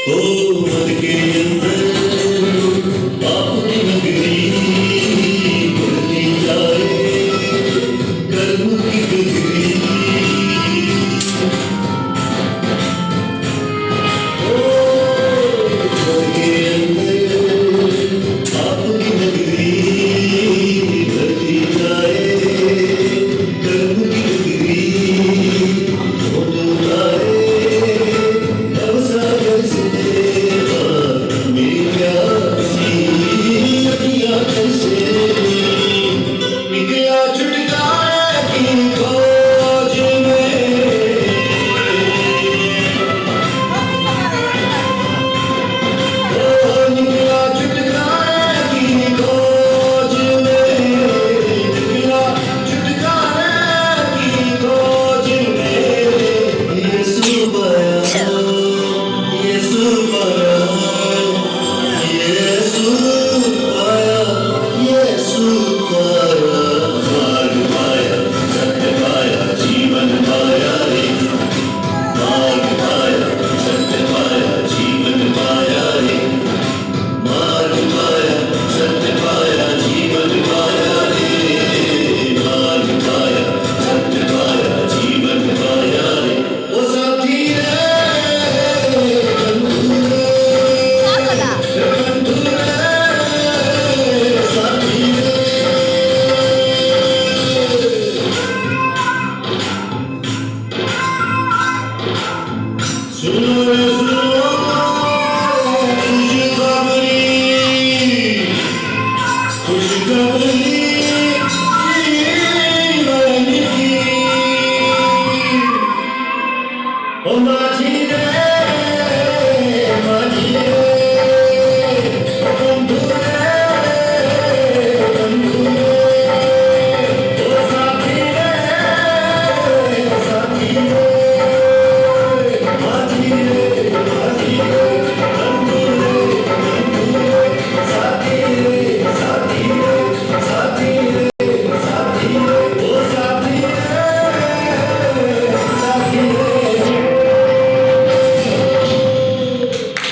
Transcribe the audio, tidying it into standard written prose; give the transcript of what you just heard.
ओ मन के अंदर बापू की नगरी बढ़ती जाए, कर्म की गगरी। ओ मन के अंदर बापू की नगरी बढ़ती जाए, कर्म की गगरी। हो तो जाए अब सागर से मेरी प्यासी अखियाँ कैसे निकला छुटकारे की खोज में। ओ निकला छुटकारे की खोज में, निकला छुटकारे की खोज में। यीशु पाया, यीशु पाया, यीशु पाया, यीशु पाया। मार्ग पाया, सत्य पाया, जीवन पाया रे। मार्ग पाया, सत्य पाया, जीवन पाया रे। मार्ग पाया, सत्य पाया, जीवन पाया रे। मार्ग पाया, सत्य पाया, जीवन पाया रे। ओ साथी रे, बंधु रे, बंधु रे, साथी रे। सुनो रे सुनो,